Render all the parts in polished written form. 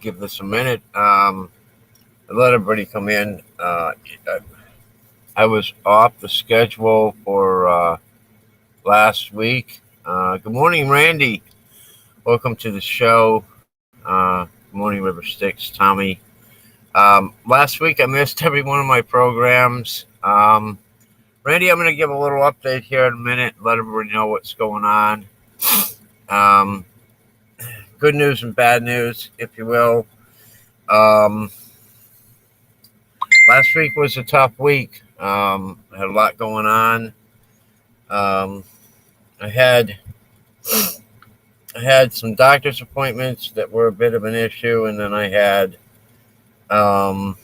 give this a minute. Let everybody come in. I was off the schedule for last week. Good morning, Randy. Welcome to the show. Good morning, River Styx, Tommy. Last week I missed every one of my programs. Randy, I'm going to give a little update here in a minute, let everybody know what's going on. Um, Good news and bad news, if you will. Last week was a tough week. I had a lot going on. Um, I had some doctor's appointments that were a bit of an issue, and then um,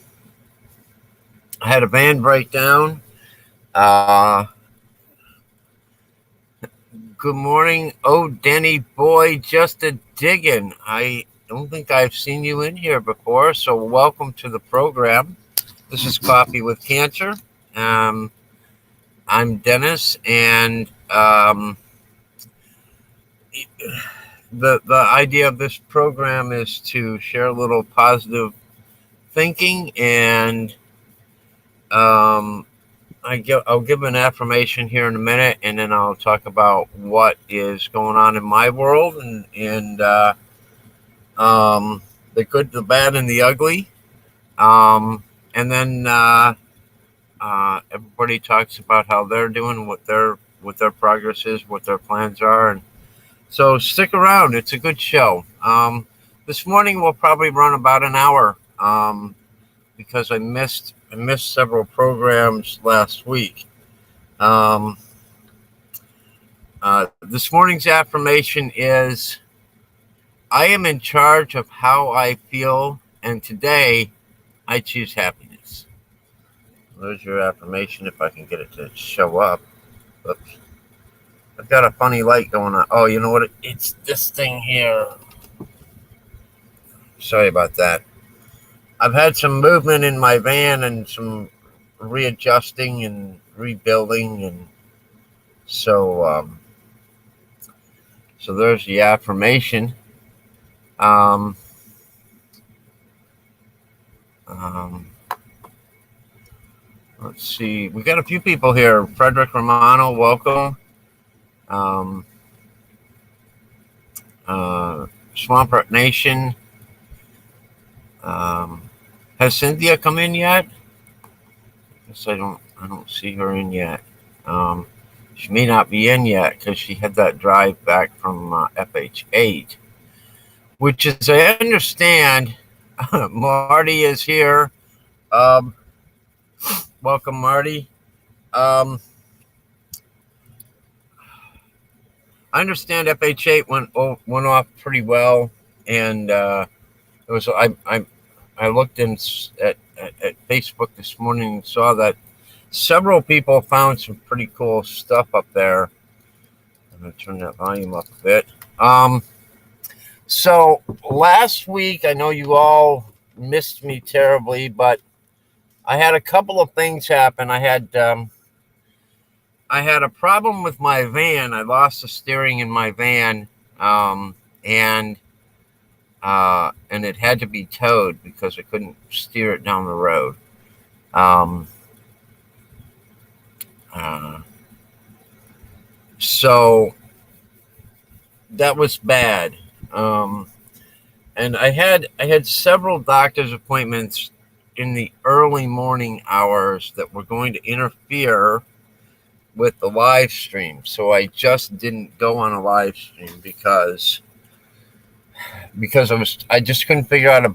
I had a van breakdown. Uh, Good morning, oh Denny boy, just a diggin'. I don't think I've seen you in here before, so welcome to the program. This is Coffee with Cancer. Um, I'm Dennis, and the idea of this program is to share a little positive thinking, and I'll give an affirmation here in a minute, and then I'll talk about what is going on in my world, and the good, the bad, and the ugly. And then everybody talks about how they're doing, what their progress is, what their plans are, and so stick around. It's a good show. This morning we'll probably run about an hour because I missed several programs last week. This morning's affirmation is, I am in charge of how I feel, and today I choose happiness. There's your affirmation, if I can get it to show up. Oops. I've got a funny light going on. Oh, you know what? It's this thing here. Sorry about that. I've had some movement in my van and some readjusting and rebuilding, and so there's the affirmation. Let's see. We got a few people here. Frederick Romano, welcome. Swampert Nation. Has Cynthia come in yet? I guess I don't see her in yet. She may not be in yet because she had that drive back from FH8, which is, I understand, Marty is here. Welcome, Marty. I understand FH8 went off pretty well, and it was I looked at Facebook this morning and saw that several people found some pretty cool stuff up there. I'm going to turn that volume up a bit. So last week, I know you all missed me terribly, but I had a couple of things happen. I had a problem with my van. I lost the steering in my van, and it had to be towed because I couldn't steer it down the road. So that was bad. And I had several doctor's appointments in the early morning hours that were going to interfere with the live stream. So I just didn't go on a live stream because I just couldn't figure out a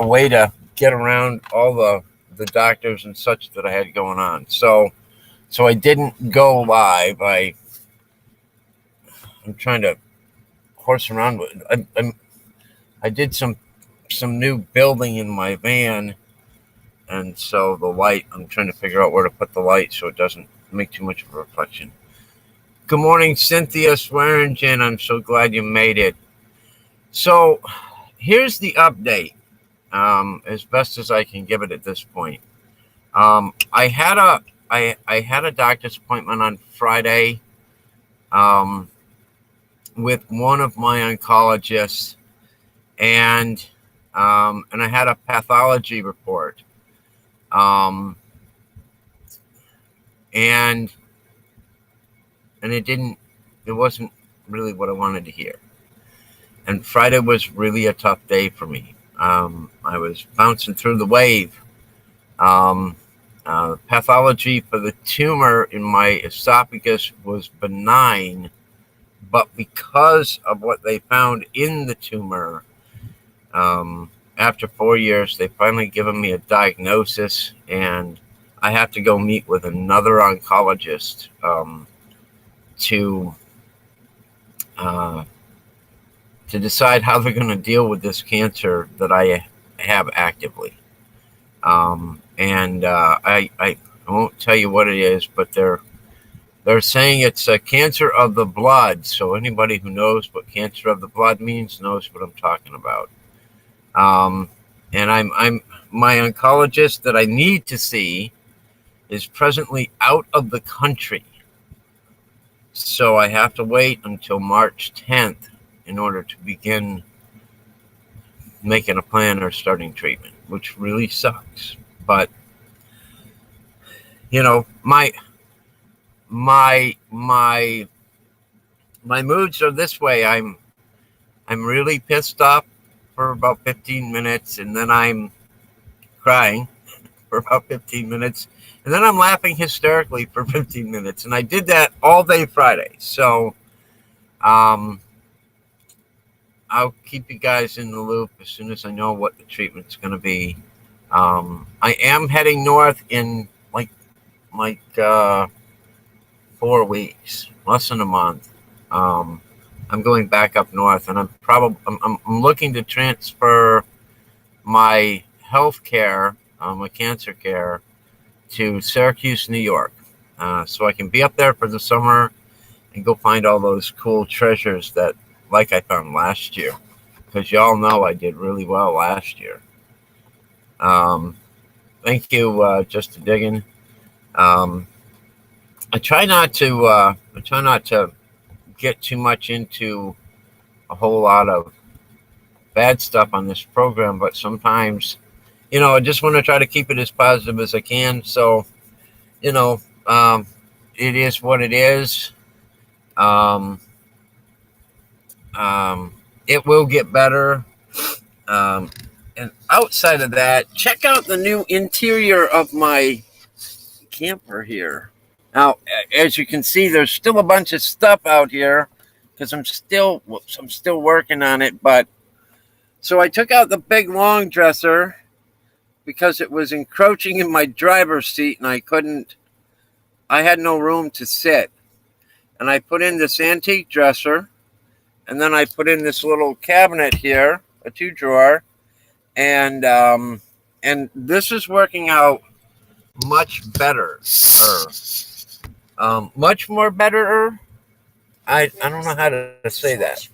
way to get around all the doctors and such that I had going on. So I didn't go live. I'm trying to horse around with. I did some new building in my van, and so the light. I'm trying to figure out where to put the light so it doesn't make too much of a reflection. Good morning, Cynthia Swearingen. I'm so glad you made it. So here's the update, as best as I can give it at this point. I had a doctor's appointment on Friday with one of my oncologists, and and I had a pathology report. Um, and it wasn't really what I wanted to hear. And Friday was really a tough day for me. I was bouncing through the wave. Pathology for the tumor in my esophagus was benign, but because of what they found in the tumor, after 4 years, they finally given me a diagnosis, and I have to go meet with another oncologist to uh, to decide how they're going to deal with this cancer that I have actively. I won't tell you what it is, but they're saying it's a cancer of the blood. So anybody who knows what cancer of the blood means knows what I'm talking about. Um, and I'm my oncologist that I need to see is presently out of the country. So I have to wait until March 10th in order to begin making a plan or starting treatment, which really sucks. But you know, my my my moods are this way. I'm really pissed off for about 15 minutes, and then I'm crying for about 15 minutes, and then I'm laughing hysterically for 15 minutes. And I did that all day Friday. So um, I'll keep you guys in the loop as soon as I know what the treatment's going to be. I am heading north in like 4 weeks, less than a month. I'm going back up north, and I'm looking to transfer my health care, my cancer care, to Syracuse, New York, so I can be up there for the summer and go find all those cool treasures that, like I found last year, because y'all know I did really well last year. Um, Thank you, Justin Diggin. Um, I try not to. Get too much into a whole lot of bad stuff on this program, but sometimes, I just want to try to keep it as positive as I can. So, you know, um, it is what it is. Um, it will get better. Um, and outside of that, check out the new interior of my camper here. Now, as you can see, there's still a bunch of stuff out here because I'm still working on it. But so I took out the big long dresser because it was encroaching in my driver's seat, and I had no room to sit. And I put in this antique dresser, and then I put in this little cabinet here, a 2-drawer, and this is working out much better. Much more better. I don't know how to say that.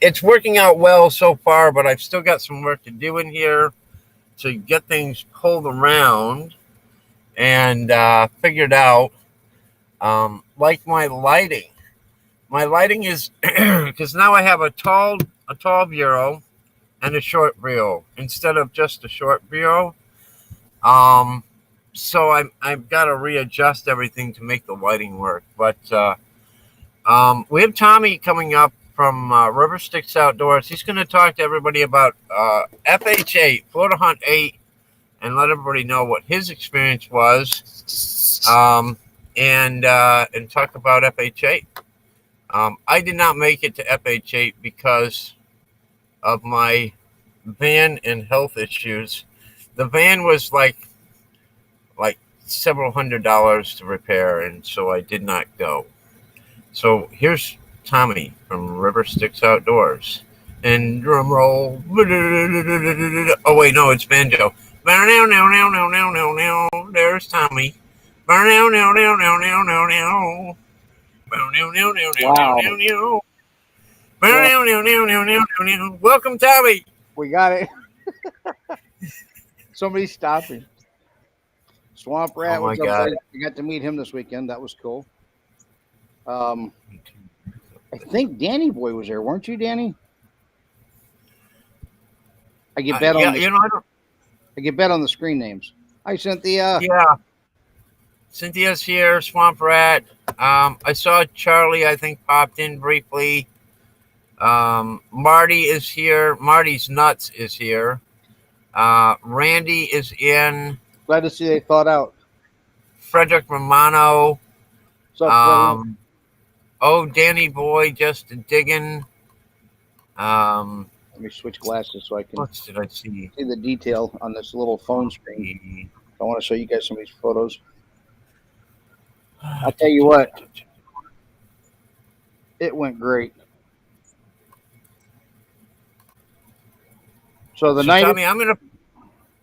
It's working out well so far, but I've still got some work to do in here to get things pulled around and figured out. Like my lighting. My lighting is because now I have a tall bureau and a short bureau instead of just a short bureau. So I've got to readjust everything to make the lighting work. But we have Tommy coming up from River Styx Outdoors. He's going to talk to everybody about FH8, Florida Hunt 8, and let everybody know what his experience was, and talk about FH8. I did not make it to FH8 because of my van and health issues. The van was like several $100s to repair, and so I did not go. So here's Tommy from River Styx Outdoors. And drum roll. Oh, wait, no, it's banjo. There's Tommy. Wow. Welcome, Tommy. We got it. Somebody's stopping. Swamp Rat. Oh my God. We got to meet him this weekend. That was cool. I think Danny Boy was there, weren't you, Danny? I get bet on Yeah, the I don't. I get bet on the screen names. Hi, Cynthia. Yeah, Cynthia's here. Swamp Rat. I saw Charlie. I think popped in briefly. Marty is here. Marty's nuts is here. Randy is in. Glad to see they thought out. Frederick Romano. What's up, Freddie? Um, Danny Boy just digging. Um, Let me switch glasses so I can what did I see? see the detail on this little phone screen. I want to show you guys some of these photos. I'll tell you what, it went great. So the So night,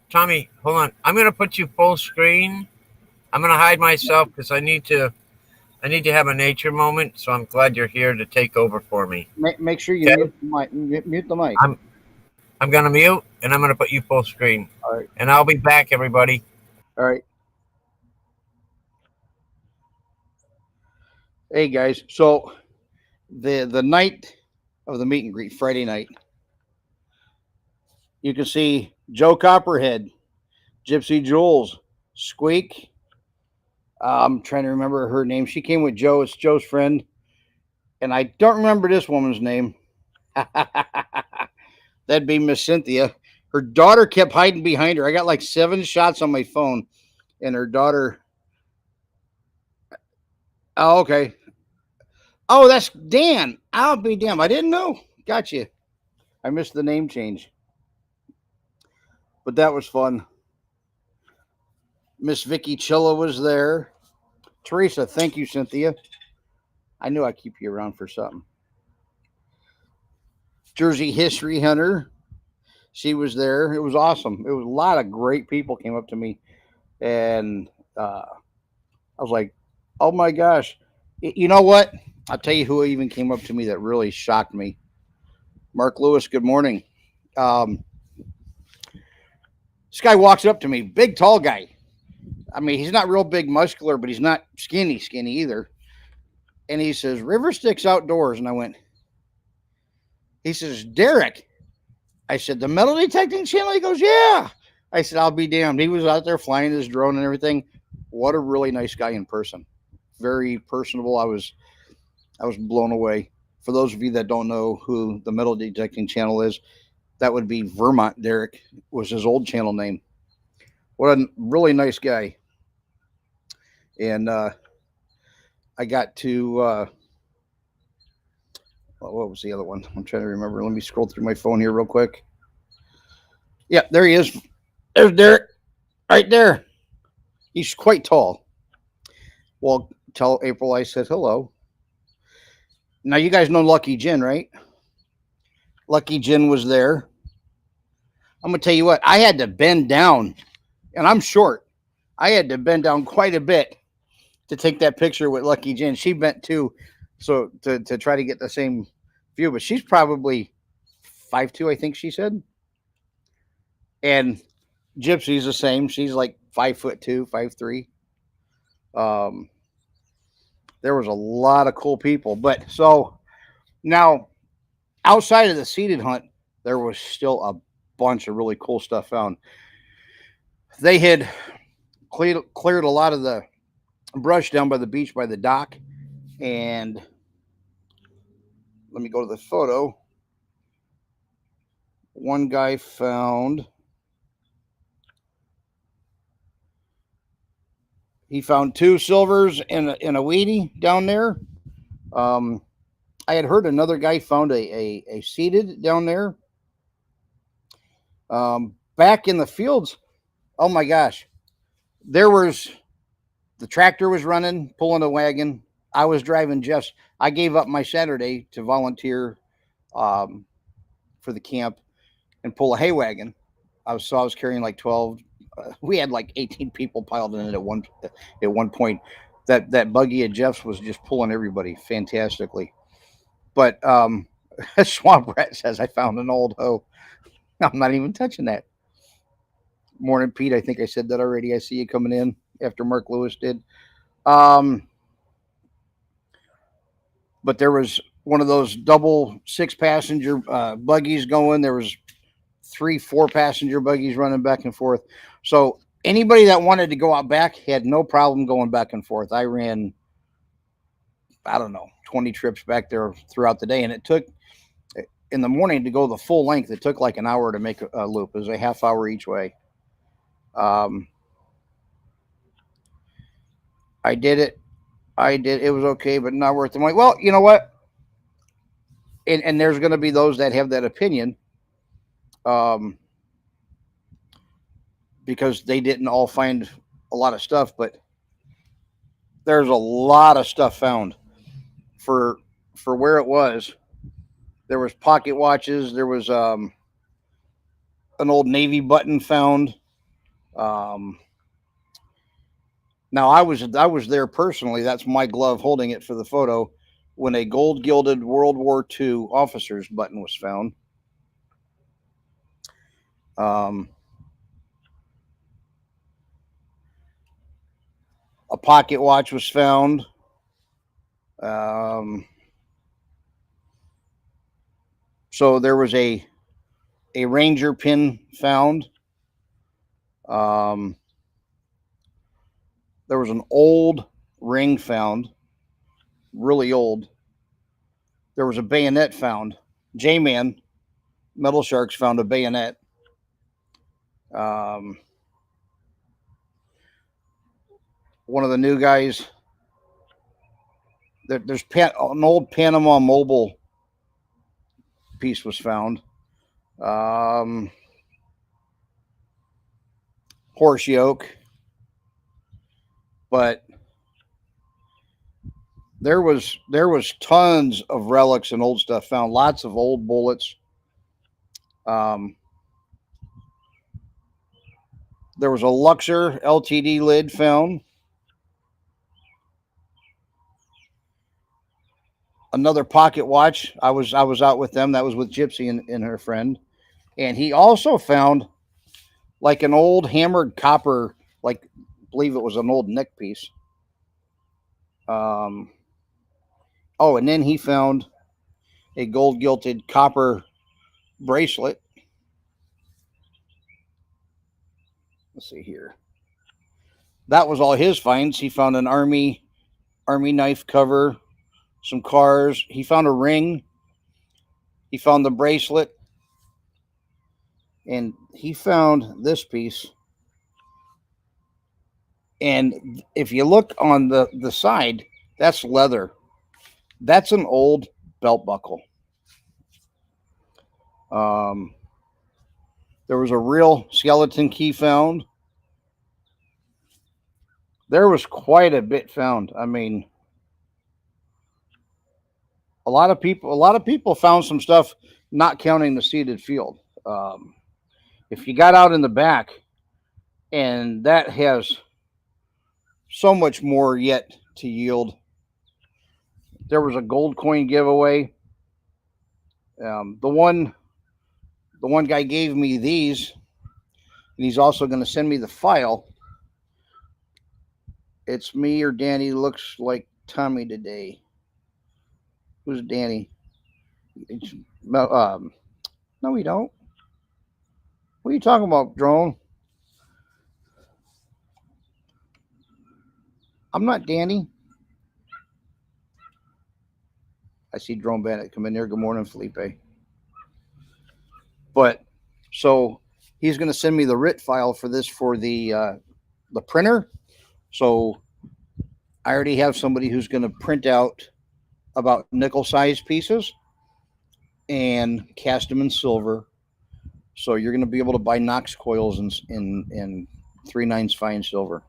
Tommy, hold on. I'm gonna put you full screen. I'm gonna hide myself because I need to have a nature moment. So I'm glad you're here to take over for me. make sure you Okay. mute the mic. I'm gonna mute and I'm gonna put you full screen. All right, And I'll be back, everybody. all right. Hey guys, so the night of the meet and greet, Friday night, you can see Joe Copperhead, Gypsy Jules, Squeak. I'm trying to remember her name. She came with Joe. It's Joe's friend, and I don't remember this woman's name. That'd be Miss Cynthia. Her daughter kept hiding behind her. I got like 7 shots on my phone, and her daughter. Oh, okay. Oh, that's Dan. I'll be damned. I didn't know. Gotcha. I missed the name change, but that was fun. Miss Vicky Chilla was there. Teresa, thank you, Cynthia. I knew I'd keep you around for something. Jersey History Hunter, she was there. It was awesome. It was a lot of great people came up to me, and I was like, "Oh my gosh!" You know what? I'll tell you who even came up to me that really shocked me. Mark Lewis. Good morning. Um, this guy walks up to me, big, tall guy. I mean, he's not real big, muscular, but he's not skinny either. And he says, "River Styx Outdoors," and I went. He says, "Derek." I said, "The metal detecting channel?" He goes, "Yeah." I said, "I'll be damned." He was out there flying his drone and everything. What a really nice guy in person. Very personable. I was blown away. For those of you that don't know who the metal detecting channel is, that would be Vermont Derek, was his old channel name. What a really nice guy. And I got to what was the other one? I'm trying to remember. Let me scroll through my phone here real quick. Yeah, there he is. There's Derek, right there. He's quite tall. Well, tell April I said hello. Now you guys know Lucky Jen, right? Lucky Jen was there. I'm gonna tell you what. I had to bend down, and I'm short. I had to bend down quite a bit to take that picture with Lucky Jen. She bent too, so to try to get the same view. But she's probably 5'2", I think she said. And Gypsy's the same. She's like 5'2", 5'3". There was a lot of cool people. But so now outside of the seated hunt, there was still a bunch of really cool stuff found. They had cleared a lot of the brush down by the beach by the dock, and let me go to the photo. One guy found he found 2 silvers and a weedy down there. I had heard another guy found a seated down there. Back in the fields, oh my gosh, there was the tractor was running, pulling a wagon. I was driving Jeff's. I gave up my Saturday to volunteer for the camp and pull a hay wagon. I was carrying like 12. We had like 18 people piled in it at one point. That buggy at Jeff's was just pulling everybody fantastically. But Swamp Rat says I found an old hoe. I'm not even touching that. Morning, Pete. I think I said that already. I see you coming in after Mark Lewis did. But there was one of those double 6-passenger buggies going. There was 3, 4 passenger buggies running back and forth. So anybody that wanted to go out back had no problem going back and forth. I ran, I don't know, 20 trips back there throughout the day, and it took in the morning to go the full length. It took like an hour to make a loop. It was a half hour each way. Um, I did it. I did. It was okay, but not worth it. I'm like, well, you know what? And there's going to be those that have that opinion, um, because they didn't all find a lot of stuff, but there's a lot of stuff found for where it was. There was pocket watches. There was an old Navy button found. Um, Now I was there personally. That's my glove holding it for the photo when a gold gilded World War II officer's button was found. Um, a pocket watch was found. Um, so there was a Ranger pin found. Um, there was an old ring found, really old. There was a bayonet found. J-Man Metal Sharks found a bayonet. Um, one of the new guys. There's an old Panama Mobile piece was found. Um, horse yoke, but there was tons of relics and old stuff found. Lots of old bullets. Um, there was a Luxor LTD lid found. Another pocket watch. I was out with them. That was with Gypsy and her friend, and he also found like an old hammered copper, like I believe it was an old neck piece. Um, oh, and then he found a gold gilded copper bracelet. Let's see here. That was all his finds. He found an army knife cover, some cars. He found a ring. He found the bracelet, and he found this piece. And if you look on the side, that's leather. That's an old belt buckle. Um, there was a real skeleton key found. There was quite a bit found. I mean, a lot of people found some stuff, not counting the seeded field. If you got out in the back, and that has so much more yet to yield. There was a gold coin giveaway. The one guy gave me these, and he's also going to send me the file. It's me or Danny looks like Tommy today. Who's Danny? No, we don't. What are you talking about, Drone? I'm not Danny. I see Drone Bandit come in there. Good morning, Felipe. But so he's going to send me the RIT file for this for the printer. So I already have somebody who's going to print out about nickel sized pieces and cast them in silver. So you're going to be able to buy Knox coils in 3/9 fine silver.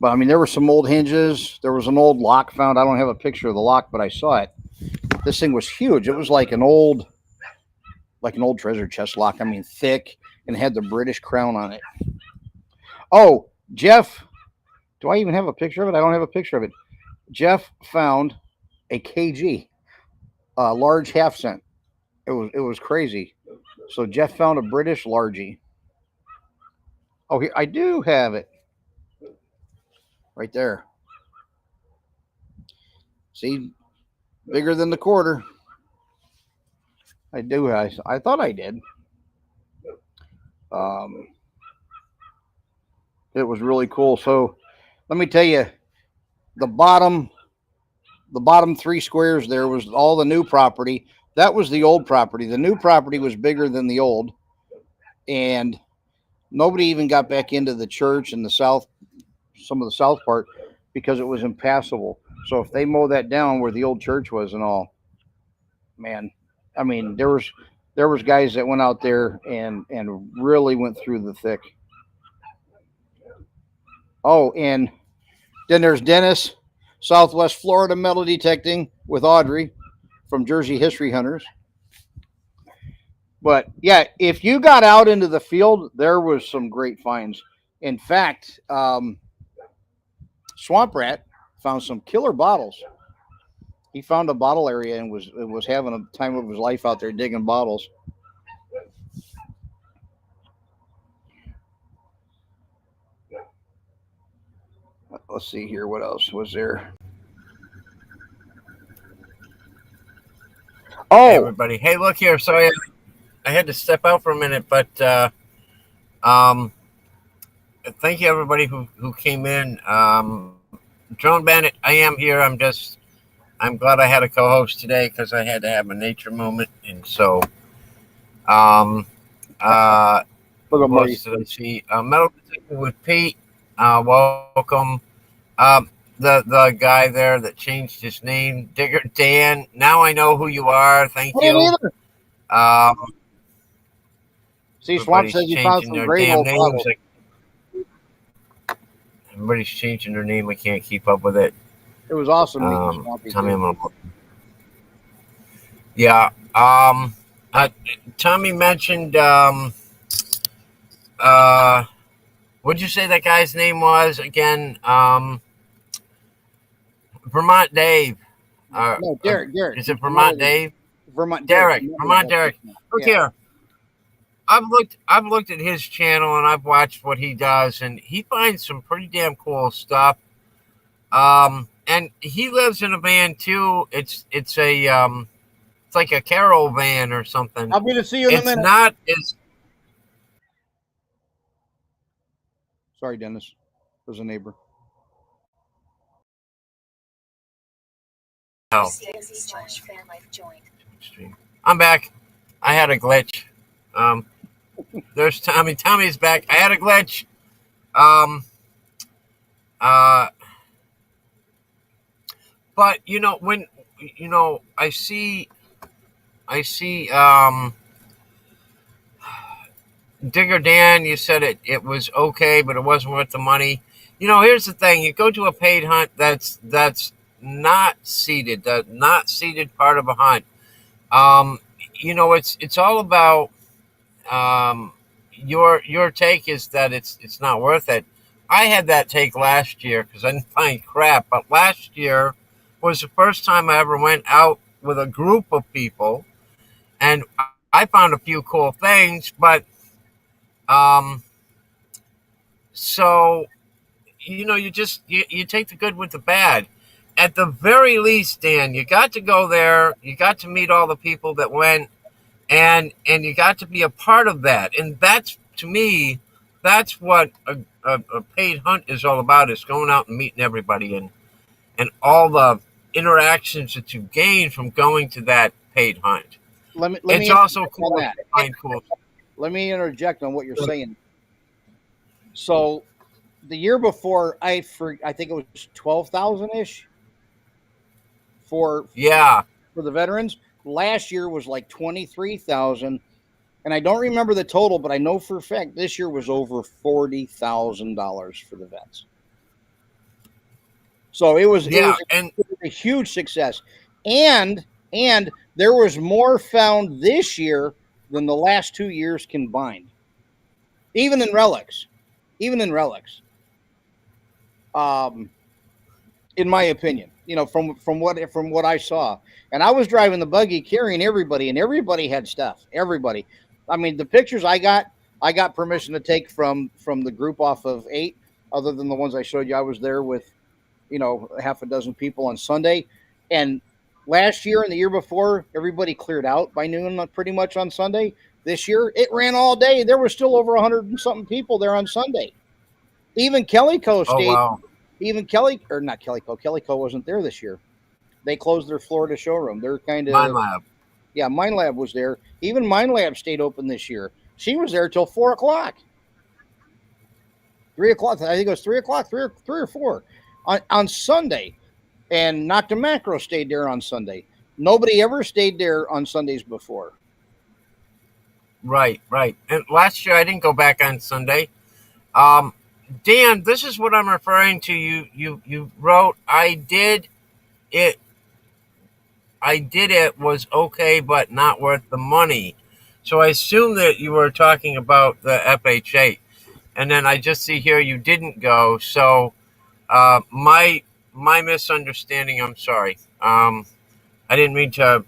But I mean, there were some old hinges. There was an old lock found. I don't have a picture of the lock, but I saw it. This thing was huge. It was like an old treasure chest lock. I mean, thick, and had the British crown on it. Oh, Jeff, do I even have a picture of it? I don't have a picture of it. Jeff found a KG, a large half cent. It was crazy. So Jeff found a British largie. Oh, here I do have it right there. See, Bigger than the quarter. I do. I thought I did. Um, it was really cool. So let me tell you, the bottom the bottom three squares there was all the new property. That was the old property. The new property was bigger than the old, and nobody even got back into the church in the south, some of the south part, because it was impassable. So if they mow that down where the old church was and all, man, I mean there was guys that went out there and really went through the thick. Oh, and then there's Dennis, Southwest Florida metal detecting with Audrey from Jersey History Hunters. But yeah, if you got out into the field, there was some great finds. In fact, Swamp Rat found some killer bottles. He found a bottle area and was having a time of his life out there digging bottles. Let's see here. What else was there? Hey, Oh, everybody. Hey, look here. Sorry, I had to step out for a minute, but um, thank you, everybody who came in. Drone Bandit, I am here. I'm glad I had a co-host today because I had to have a nature moment, and so um, uh, look at who Marty. else did I see? Metal Detective with Pete. Welcome. The guy there that changed his name, Digger Dan. Now I know who you are. I Thank didn't you. either. Um, See, Swamp Everybody's says he found changing some their great damn old names. bottles. Everybody's changing their name. I can't keep up with it. It was awesome meeting Swampy Tommy, too. yeah. Tommy mentioned. What'd you say that guy's name was again? Vermont Dave. No, Derek. Is it Vermont Dave? Vermont Derek. Derek. Vermont Derek. Look Yeah. here. I've looked at his channel and I've watched what he does, and he finds some pretty damn cool stuff. And he lives in a van too. It's like a Carol van or something. I'll be to see you in a It's minute. not as Sorry, Dennis. There's a neighbor. hell. I'm back. I had a glitch. There's Tommy. Tommy's back. I had a glitch. Um, uh, but when I see Digger Dan. You said it was okay, but it wasn't worth the money. Here's the thing: you go to a paid hunt that's not seated, the not seated part of a hunt. Um, it's all about um, your take is that it's not worth it. I had that take last year because I didn't find crap, but last year was the first time I ever went out with a group of people, and I found a few cool things, but um, so you take the good with the bad. At the very least, Dan, you got to go there. You got to meet all the people that went, and you got to be a part of that. And that's, to me, that's what a paid hunt is all about: is going out and meeting everybody, and all the interactions that you gain from going to that paid hunt. Let me It's also interject cool on to that. find cool. Let me interject on what you're saying. So the year before, I think it was 12,000 ish for Yeah, for the veterans. Last year was like 23,000, and I don't remember the total, but I know for a fact this year was over $40,000 for the vets. So it was yeah, and a huge success, and there was more found this year than the last 2 years combined, even in relics, even in relics. Um, in my opinion, from what I saw, and I was driving the buggy carrying everybody, and everybody had stuff. Everybody, I mean, the pictures I got permission to take from the group off of 8. Other than the ones I showed you, I was there with half a dozen people on Sunday, and Last year and the year before, everybody cleared out by noon pretty much on Sunday. This year, it ran all day. There were still over 100 and something people there on Sunday. Even Kellyco Oh stayed. wow. Even Kelly, or not Kellyco. Kellyco wasn't there this year. They closed their Florida showroom. They're kind Mind of, Lab. yeah, Mind Lab was there. Even Mind Lab stayed open this year. She was there till 4 o'clock. 3 o'clock. I think it was 3 o'clock, three or four on Sunday. And Nocta Macro stayed there on Sunday. Nobody ever stayed there on Sundays before. Right, right. And last year I didn't go back on Sunday. Um, Dan, this is what I'm referring to. You wrote I did it. I did it was okay, but not worth the money. So I assume that you were talking about the FH8, and then I just see here you didn't go. So my misunderstanding. I'm sorry. I didn't mean to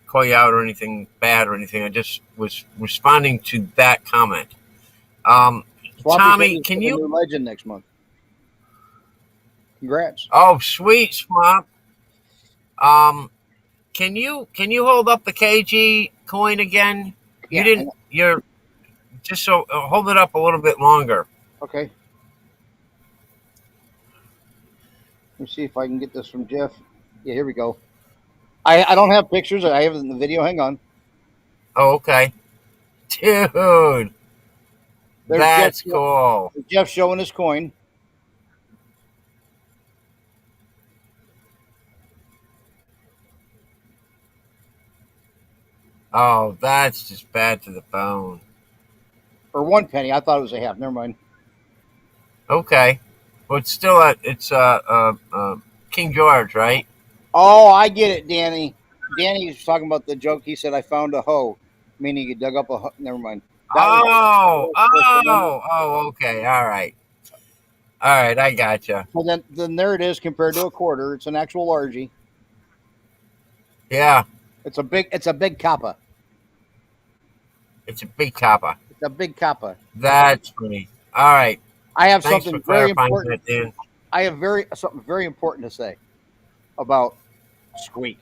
call you out or anything bad or anything. I just was responding to that comment. Um, Swampy Tommy, said can he's a you? new legend next month. Congrats. Oh, sweet Swamp. Um, can you hold up the KG coin again? You Yeah. didn't. You're just so hold it up a little bit longer. Okay. Let me see if I can get this from Jeff. Yeah, here we go. I don't have pictures. I have it in the video. Hang on. Oh, okay, dude, There's that's cool. Jeff showing his coin. Oh, that's just bad to the bone. Or 1 penny. I thought it was a half. Never mind. Okay, well, it's still King George, right? Oh, I get it, Danny. Danny was talking about the joke. He said, I found a hoe, meaning he dug up a hoe. Never mind. That Oh, was okay, all right, I gotcha. so then there it is compared to a quarter. It's an actual largie. Yeah, It's a big kappa. it's a big copper. It's a big kappa. That's funny. All right, I have thanks for something very clarifying important. that, Dan. I have something very important to say about Squeak.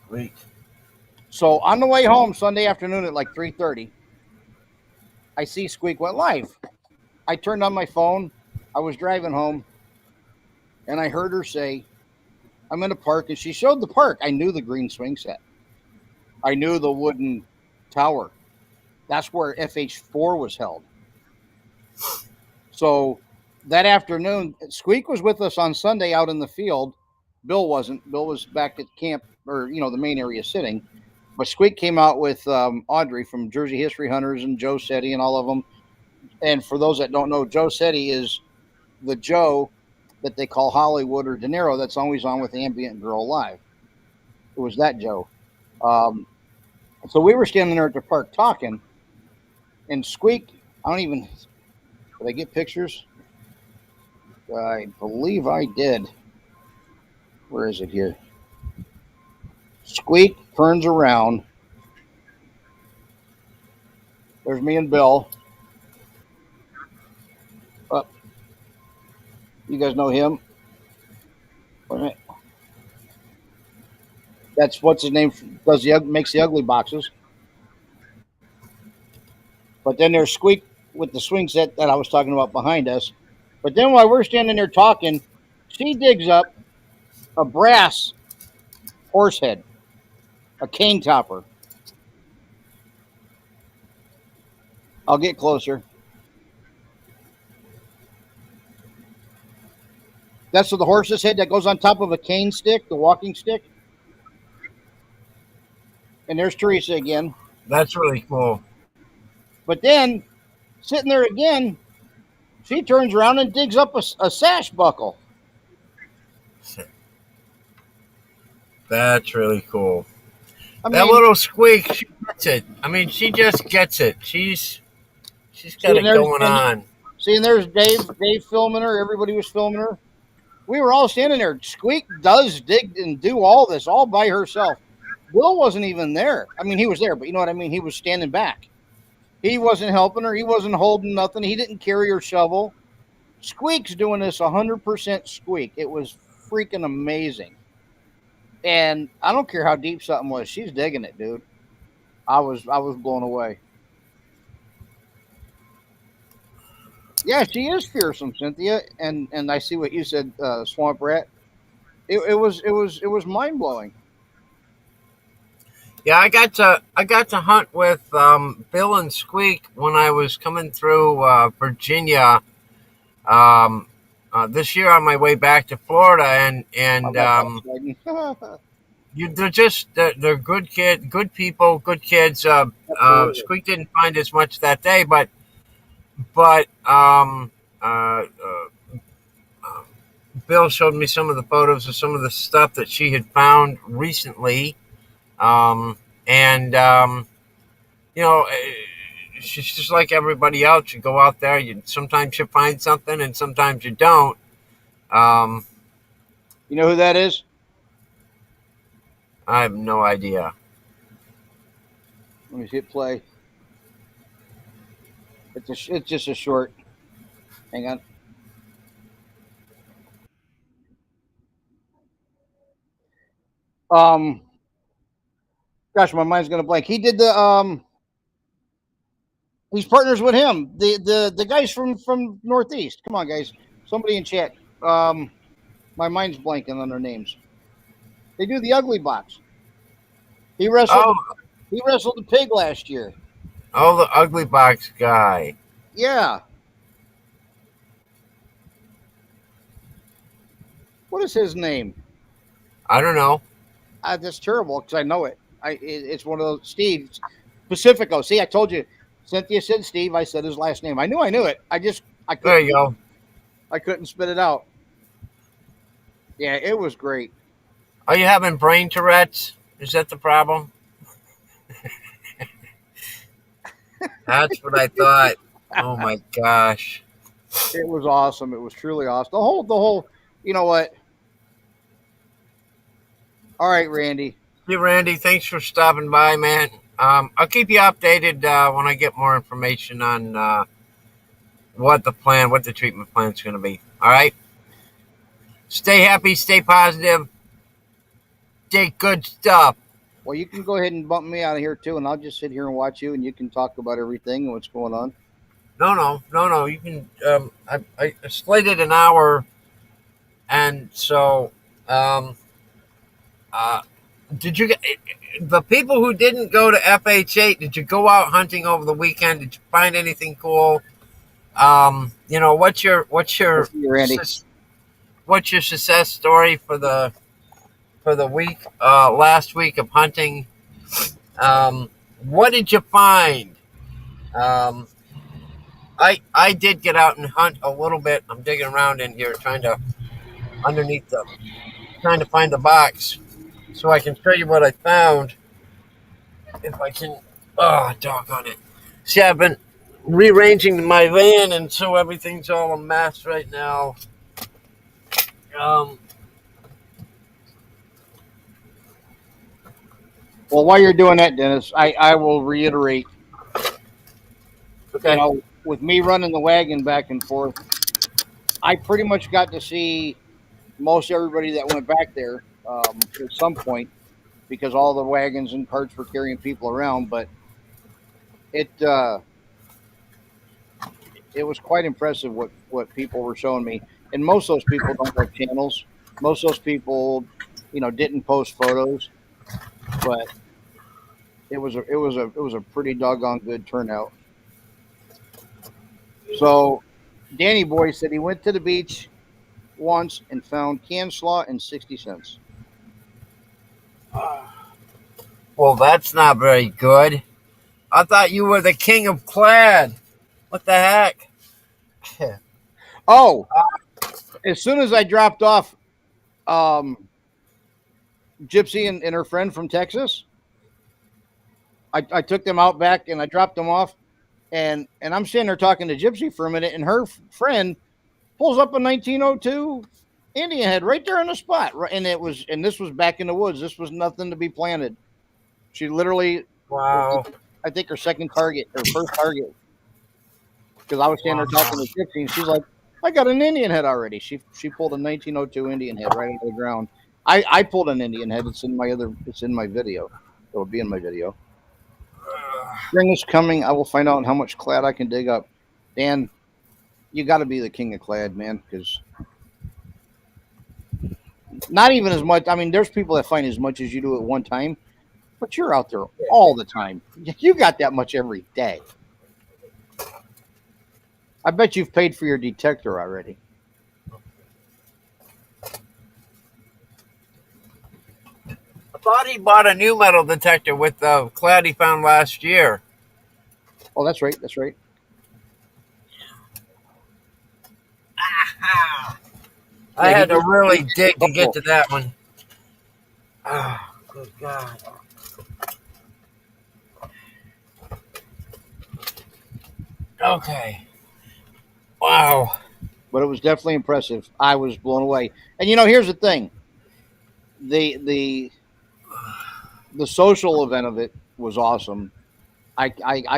Sweet. So on the way home Sunday afternoon at like 3:30, I see Squeak went live. I turned on my phone. I was driving home, and I heard her say, "I'm in a park," and she showed the park. I knew the green swing set. I knew the wooden tower. That's where FH4 was held. So that afternoon, Squeak was with us on Sunday out in the field. Bill wasn't. Bill was back at camp, or the main area sitting. But Squeak came out with Audrey from Jersey History Hunters and Joe Setti and all of them. And for those that don't know, Joe Setti is the Joe that they call Hollywood or De Niro that's always on with Ambient Girl Live. It was that Joe. So we were standing there at the park talking, and Squeak, did I get pictures? I believe I did. Where is it here? Squeak turns around. There's me and Bill. You guys know him? Wait a minute. That's what's his name. Makes the ugly boxes. But then there's Squeak with the swing set that I was talking about behind us. But then while we're standing there talking, she digs up a brass horse head, a cane topper. I'll get closer. That's the horse's head that goes on top of a cane stick, the walking stick. And there's Teresa again. That's really cool. But then, sitting there again, she turns around and digs up a sash buckle. That's really cool. I That mean, little Squeak, she gets it. I mean, she just gets it. She's got it going on. See, and there's Dave filming her. Everybody was filming her. We were all standing there. Squeak does dig and do all this all by herself. Will wasn't even there. I mean, he was there, but you know what I mean? He was standing back. He wasn't helping her. He wasn't holding nothing. He didn't carry her shovel. Squeak's doing this 100% Squeak. It was freaking amazing. And I don't care how deep something was, she's digging it, dude. I was blown away. Yeah, she is fearsome, Cynthia. And I see what you said, Swamp Rat. It was mind blowing. Yeah, I got to hunt with Bill and Squeak when I was coming through Virginia um, this year on my way back to Florida, and How and about um, backsliding? they're good good people, good kids. Absolutely. Squeak didn't find as much that day, but Bill showed me some of the photos of some of the stuff that she had found recently, and you know. She's just like everybody else. You go out there, you sometimes you find something, and sometimes you don't. Um, You know who that is? I have no idea. Let me hit play. It's just a short. Hang on. Um, gosh, my mind's gonna blank. He did the He's partners with him. The guys from Northeast. Come on, guys. Somebody in chat. My mind's blanking on their names. They do the Ugly Box. He wrestled. Oh, He wrestled the pig last year. oh, the ugly box guy. Yeah. What is his name? I don't know. That's terrible because I know it. It's one of those Steve Pacifico. See, I told you. Cynthia said Steve. I said his last name. I knew it. I There couldn't you go. I couldn't spit it out. Yeah, it was great. Are you having brain Tourette's? Is that the problem? That's what I thought. Oh my gosh. It was awesome. It was truly awesome. The whole. You know what? All right, Randy. Hey, Randy, thanks for stopping by, man. I'll keep you updated when I get more information on what the treatment plan is going to be. All right. Stay happy, stay positive, take good stuff. Well, you can go ahead and bump me out of here too, and I'll just sit here and watch you, and you can talk about everything and what's going on. No, no, no, no. You can. I slated an hour, and so um, uh, did you get the people who didn't go to FH8? Did you go out hunting over the weekend? Did you find anything cool? I'll see you, Randy. what's your success story for the week last week of hunting? What did you find? Um, I did get out and hunt a little bit. I'm digging around in here underneath the trying to find the box so I can show you what I found if I can. Oh, doggone it! See, I've been rearranging my van, and so everything's all a mess right now. Um, Well, while you're doing that, Dennis, I will reiterate. You okay. know, with me running the wagon back and forth, I pretty much got to see most everybody that went back there at some point because all the wagons and carts were carrying people around. But it uh, it was quite impressive what people were showing me. And most of those people don't have channels. Most of those people, didn't post photos, but it was a pretty doggone good turnout. So Danny Boy said he went to the beach once and found canned slaw and 60 cents. Well, that's not very good. I thought you were the king of clad. What the heck? Oh, as soon as I dropped off um, Gypsy and her friend from Texas, I took them out back and I dropped them off. And I'm sitting there talking to Gypsy for a minute, and her friend pulls up a 1902 Indian head right there on the spot. Right, and this was back in the woods. This was nothing to be planted. She literally was, Wow. I think, her second target, her first target, because I was standing there talking Wow. to Gypsy, and she's like, "I got an Indian head already." She pulled a 1902 Indian head right out of the ground, I pulled an Indian head. It's in my video. It'll be in my video. Spring is coming. I will find out how much clad I can dig up. Dan, you got to be the king of clad, man, because not even as much. I mean, there's people that find as much as you do at one time, but you're out there all the time. You got that much every day. I bet you've paid for your detector already. I thought he bought a new metal detector with the clad he found last year. Oh, that's right. That's right. I Yeah, had to really dig to get Oh, to that one. Oh, good God. Okay. Wow. but it was definitely impressive. I was blown away. And you know, here's the thing: the the the social event of it was awesome. I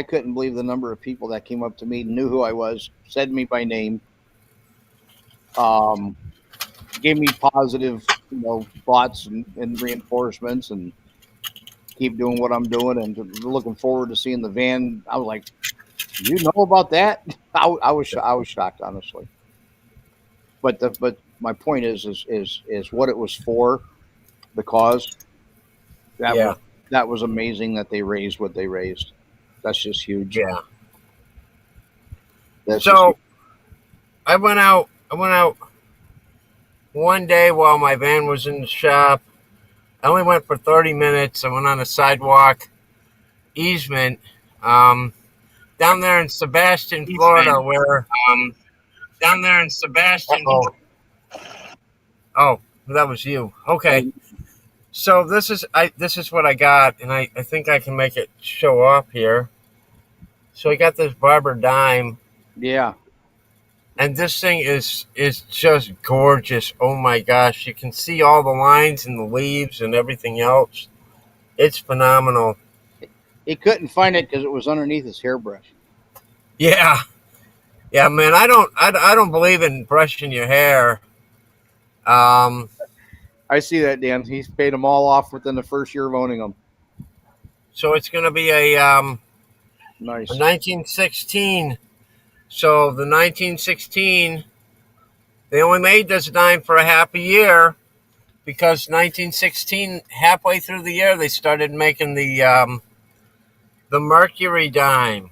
couldn't believe the number of people that came up to me, knew who I was, said me by name, um, gave me positive, thoughts and reinforcements, and keep doing what I'm doing, and looking forward to seeing the van. I was like, you know about that? I was shocked, honestly. But my point is what it was for, the cause. That Yeah. was that was amazing that they raised what they raised. That's just huge. Yeah. That's just huge. So I went out. One day while my van was in the shop. I only went for 30 minutes. I went on a sidewalk easement down there in Sebastian, Florida, where Um, down there in Sebastian. oh oh that was you. Okay, so this is what I got, and I think I can make it show off here. So I got this Barber dime, Yeah. and this thing is just gorgeous. Oh my gosh, you can see all the lines and the leaves and everything else. It's phenomenal. He couldn't find it because it was underneath his hairbrush. Yeah, yeah, man. I don't believe in brushing your hair. Um, I see that, Dan. He's paid them all off within the first year of owning them. so it's going to be a Nice. 1916. So the 1916, they only made this dime for a half a year because 1916, halfway through the year, they started making the Mercury dime.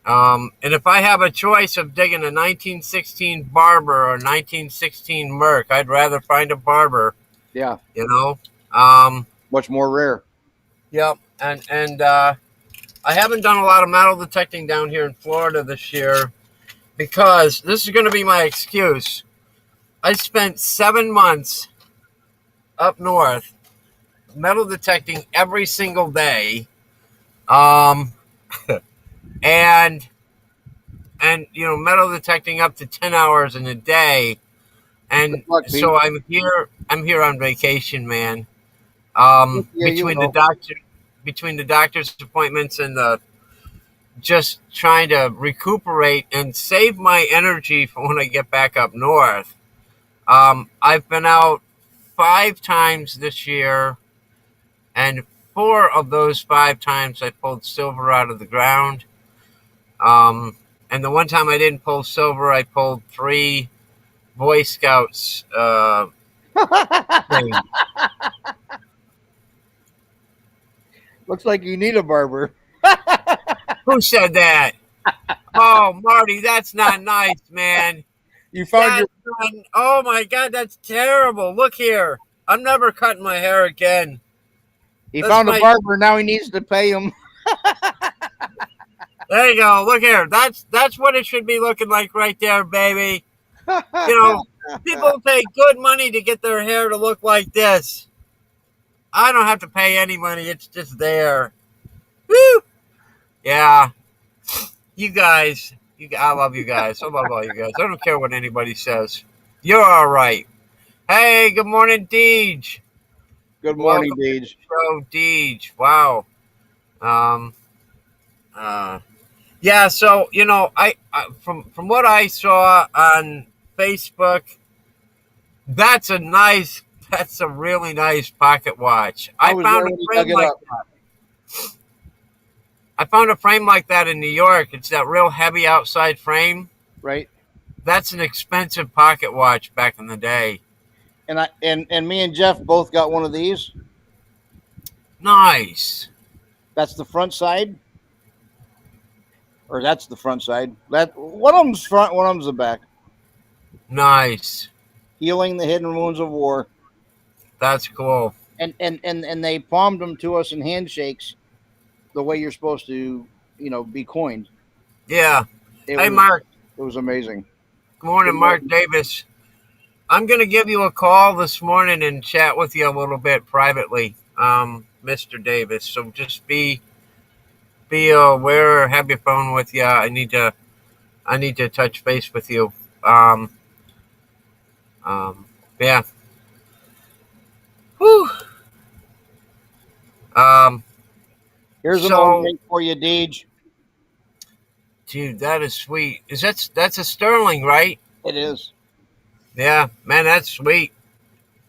And if I have a choice of digging a 1916 Barber or 1916 Merc, I'd rather find a Barber. Yeah. You know. Um, Much more rare. yep. And I haven't done a lot of metal detecting down here in Florida this year because this is going to be my excuse. I spent 7 months up north metal detecting every single day, um, and metal detecting up to 10 hours in a day, and Good luck, Pete. so I'm here on vacation, man. Yeah, you Between will. between the doctor's appointments and the just trying to recuperate and save my energy for when I get back up north. I've been out 5 times this year, and 4 of those 5 times I pulled silver out of the ground. And the one time I didn't pull silver, I pulled 3 Boy Scouts things. Looks like you need a barber. Who said that? Oh, Marty, that's not nice, man. You found your. Oh my God, that's terrible. Look here. I'm never cutting my hair again. He That's found a my. barber. Now he needs to pay him. There you go. Look here. That's what it should be looking like right there, baby. People pay good money to get their hair to look like this. I don't have to pay any money. It's just there. Woo! Yeah. You guys. I love you guys. I love all you guys. I don't care what anybody says. You're all right. Hey, good morning, Deej. Good morning, Welcome to the Deej. show, Deej. Wow. Um. Yeah. So I from what I saw on Facebook, that's a nice That's a really nice pocket watch. I I was found there a when he dug frame it like up. I found a frame like that in New York. It's that real heavy outside frame. Right. That's an expensive pocket watch back in the day. And me and Jeff both got one of these. Nice. That's the front side, or that's the front side. That one of them's front, one of them's the back. Nice. Healing the hidden wounds of war. That's cool. And they palmed them to us in handshakes, the way you're supposed to, be coined. Yeah. It Hey, was Mark. it was amazing. Good morning, Good Mark morning. Davis. I'm going to give you a call this morning and chat with you a little bit privately, Mr. Davis. So just be aware, have your phone with you. I need to touch base with you. Um, yeah. Whew. Um, Here's an old so, drink for you, Deej. dude, that is sweet. That's a Sterling, right? It is. Yeah, man, that's sweet.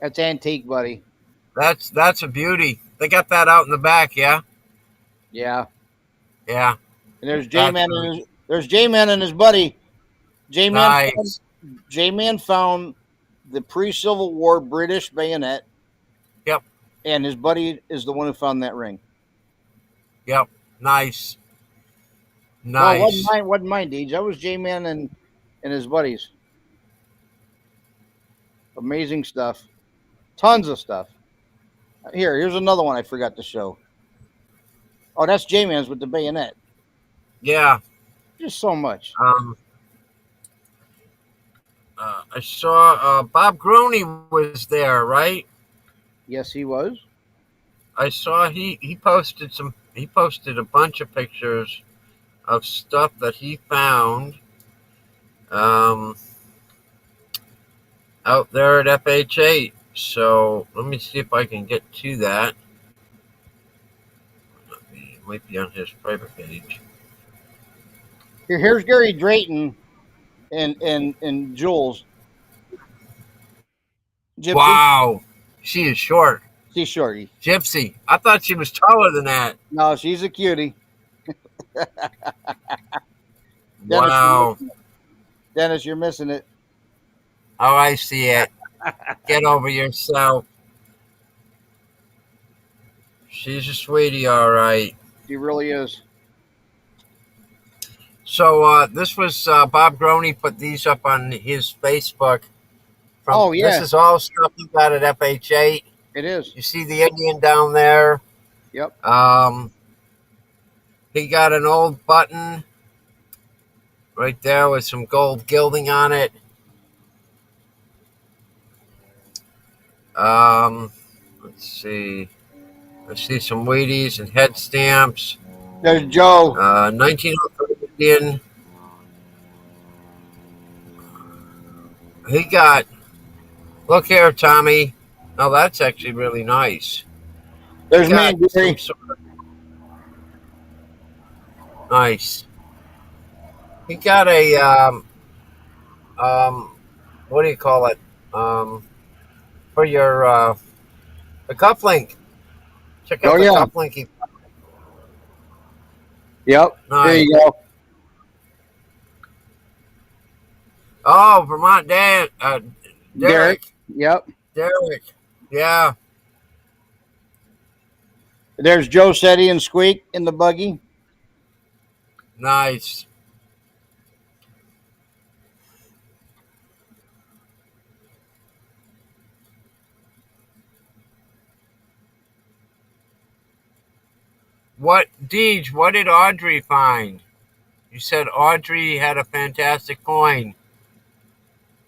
That's antique, buddy. That's a beauty. They got that out in the back, yeah, Yeah. yeah. And That's really There's J Man and his buddy. J Man found nice. J Man found the pre-Civil War British bayonet, Yep, and his buddy is the one who found that ring. yep. Nice, No, it wasn't nice. mine. Wasn't mine, Deej. That was J Man and his buddies. Amazing stuff. Tons of stuff. Here's another one I forgot to show. Oh, that's J Man's with the bayonet. Yeah. Just so much. Um, I saw Bob Groney was there, right? Yes, he was. I saw he posted some. He posted a bunch of pictures of stuff that he found um, out there at FH8. So let me see if I can get to that. It might be on his private page. Here's Gary Drayton and Jules. Gypsy. Wow, she is short. She's shorty. Gypsy. I thought she was taller than that. No, she's a cutie. Dennis, Wow. Dennis, you're missing it. Oh, I see it. Get over yourself. She's a sweetie, all right. She really is. So this was Bob Groney put these up on his Facebook. Oh, yeah. This is all stuff he got at FH8. It is. You see the Indian down there. Yep. He got an old button right there with some gold gilding on it. Let's see. I see some Wheaties and head stamps. There's Joe. 1903 Indian. He got. Look here, Tommy. Oh, that's actually really nice. There's me and Gary. Nice. He got a what do you call it? For your the cufflink. Check out Oh, the yeah. cufflink. Yep. Nice. There you go. Oh, Vermont Dan, Derek. Yep. Derek. Yeah. There's Joe Setti and Squeak in the buggy. Nice. What Deej, what did Audrey find? You said Audrey had a fantastic coin.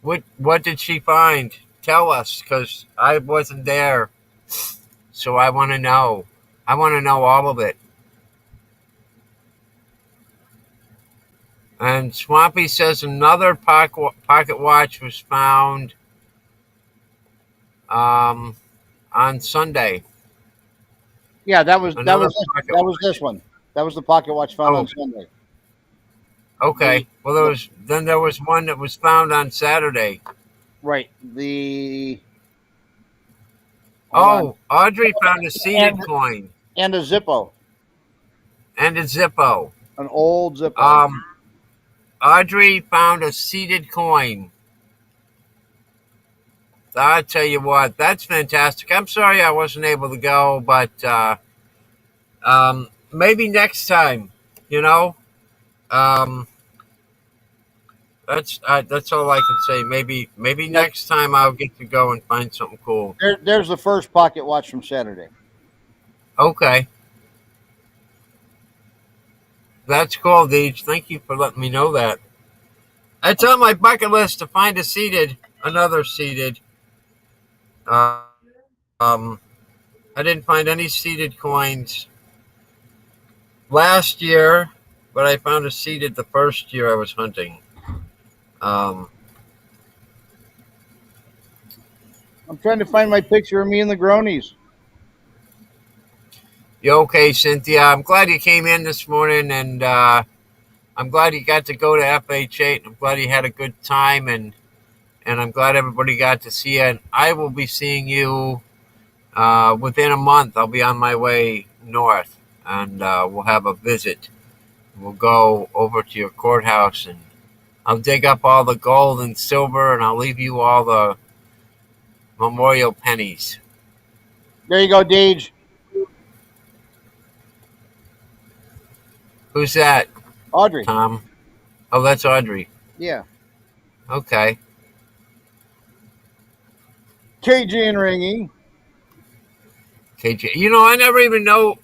What did she find? Tell us, because I wasn't there. So I want to know. I want to know all of it. And Swampy says another pocket watch was found on Sunday. Yeah, that was Another this one. That was the pocket watch found on Sunday. Okay. Well, there was one that was found on Saturday. Right. The Hold on. Oh, Audrey found a And seeded coin and a Zippo, and a Zippo. an old Zippo. Um, Audrey found a seeded coin. I tell you what, that's fantastic. I'm sorry I wasn't able to go, but maybe next time. You know, um, that's all I can say. Maybe That, next time I'll get to go and find something cool. there's the first pocket watch from Saturday. Okay, that's cool, Deej. Thank you for letting me know that. It's on my bucket list to find another seated. I didn't find any seated coins last year, but I found a seated the first year I was hunting. Um, I'm trying to find my picture of me and the Gronies. you okay, Cynthia? I'm glad you came in this morning, and I'm glad you got to go to FH8. I'm glad you had a good time, and I'm glad everybody got to see you. And I will be seeing you within a month. I'll be on my way north, and we'll have a visit. We'll go over to your courthouse, and I'll dig up all the gold and silver, and I'll leave you all the memorial pennies. There you go, Deej. Who's that, Audrey. Tom? Oh, that's Audrey. Yeah. Okay. KG and Ringy. KG.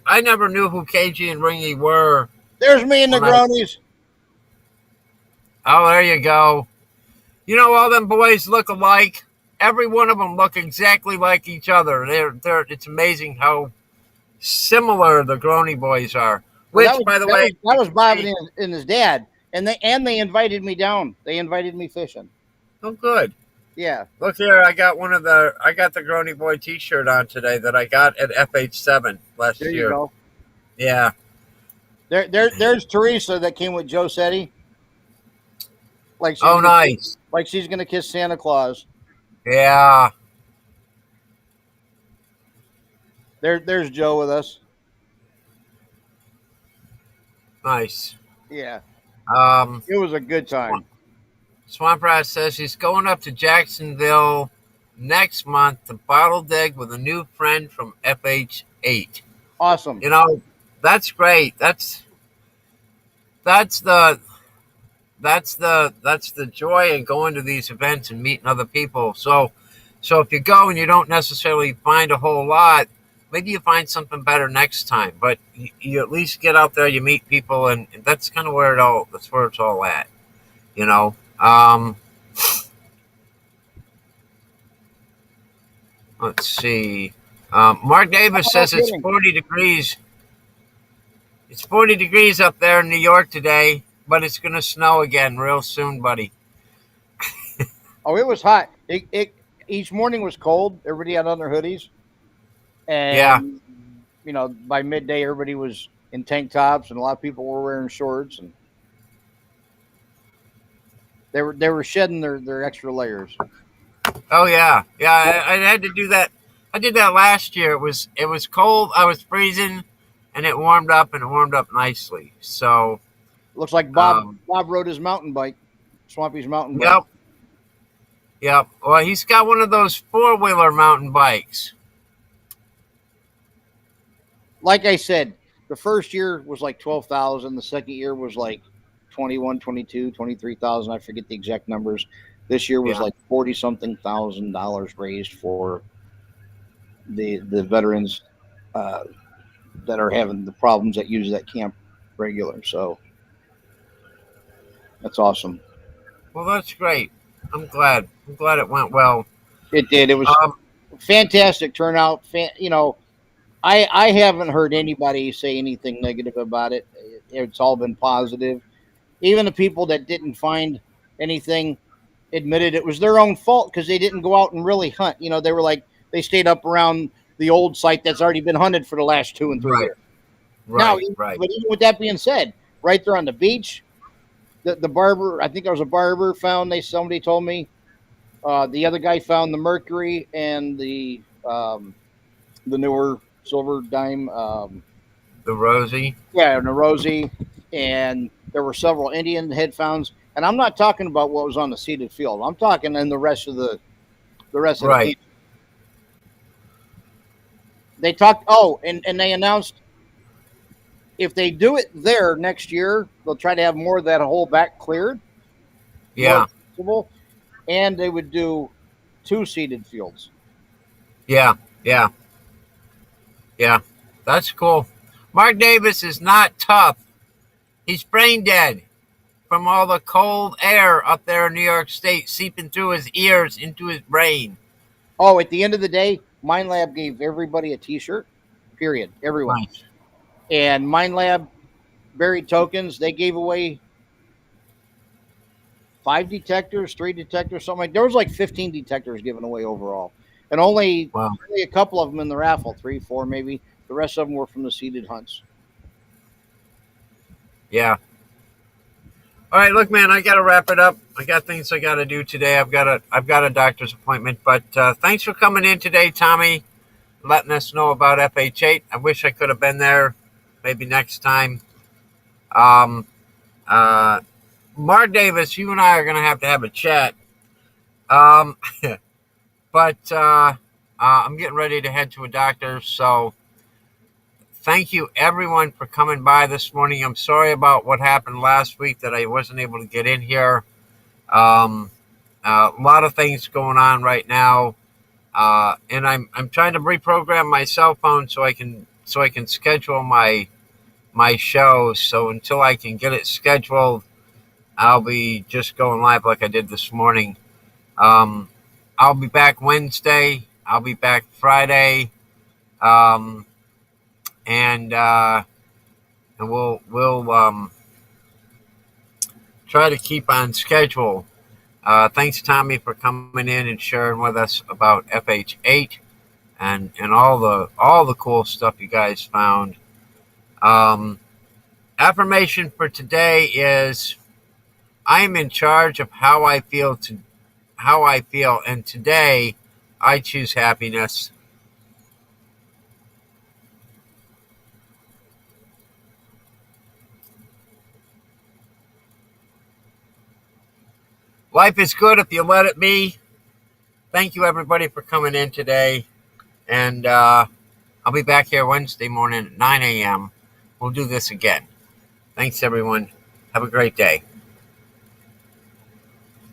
I never knew who KG and Ringy were. There's me and the When I, Gronies. oh, there you go. All them boys look alike. Every one of them look exactly like each other. It's amazing how similar the Grony boys are. Well, Which, by the way, that was Bob and his dad, and they invited me down. They invited me fishing. oh, good. Yeah. Look here, I got the Grony Boy T-shirt on today that I got at FH7 last There you year. go. Yeah. There's Teresa that came with Joe Setti. Nice. Like she's gonna kiss Santa Claus. Yeah. There's Joe with us. Nice. Yeah. Um, It was a good time. Swamp Rat says he's going up to Jacksonville next month to bottle dig with a new friend from FH8. Awesome. That's great. That's the joy of going to these events and meeting other people. So if you go and you don't necessarily find a whole lot, maybe you find something better next time. But you at least get out there, you meet people, and that's kind of where it's all at. Let's see. Mark Davis says it's 40 degrees. It's 40 degrees up there in New York today, but it's going to snow again real soon, buddy. Oh, it was hot. Each morning was cold. Everybody had on their hoodies, and by midday, everybody was in tank tops, and a lot of people were wearing shorts, and they were shedding their extra layers. Oh yeah. I had to do that. I did that last year. It was cold. I was freezing, and it warmed up nicely. So looks like Bob rode his mountain bike, Swampy's mountain bike. Yep. Well, he's got one of those 4-wheeler mountain bikes. Like I said, the first year was like 12,000. The second year was like 21, 22, 23,000. I forget the exact numbers. This year was like 40-something $1,000 raised for the veterans that are having the problems that use that camp regular. So that's awesome. Well, that's great. I'm glad it went well. It did. It was fantastic turnout. I haven't heard anybody say anything negative about it. It's all been positive. Even the people that didn't find anything admitted it was their own fault because they didn't go out and really hunt. They were like, they stayed up around the old site that's already been hunted for the last 2 and 3 years. Right. But even with that being said, right there on the beach, the barber, I think there was a barber found, somebody told me, the other guy found the mercury and the the newer silver dime. The Rosie. Yeah, and a Rosie, and there were several Indian headphones. And I'm not talking about what was on the seeded field. I'm talking in the rest of the Right. feed. They talked. Oh, and they announced if they do it there next year, they'll try to have more of that whole back cleared, more Yeah. accessible, and they would do two seeded fields. Yeah. Yeah. Yeah. That's cool. Mark Davis is not tough. He's brain dead from all the cold air up there in New York State seeping through his ears into his brain. Oh, at the end of the day, Mind Lab gave everybody a T-shirt. Period. Everyone. Nice. And Mind Lab buried tokens. They gave away 5 detectors, 3 detectors, something like. There was like 15 detectors given away overall, and only Well, really a couple of them in the raffle, 3, 4, maybe. The rest of them were from the seeded hunts. yeah. All right, look, man, I got to wrap it up. I got things I got to do today. I've got a doctor's appointment. But thanks for coming in today, Tommy, letting us know about FH8. I wish I could have been there. Maybe next time. Um, uh, Mark Davis, you and I are going to have a chat. Um, but I'm getting ready to head to a doctor. So thank you, everyone, for coming by this morning. I'm sorry about what happened last week that I wasn't able to get in here. Um, a lot of things going on right now, and I'm trying to reprogram my cell phone so I can schedule my shows. So until I can get it scheduled, I'll be just going live like I did this morning. Um, I'll be back Wednesday. I'll be back Friday, um, and we'll try to keep on schedule. Thanks, Tommy, for coming in and sharing with us about FH8 and all the cool stuff you guys found. Um, Affirmation for today is I am in charge of how I feel, and today I choose happiness. Life is good if you let it be. Thank you, everybody, for coming in today, and I'll be back here Wednesday morning at 9 a.m. We'll do this again. Thanks, everyone. Have a great day.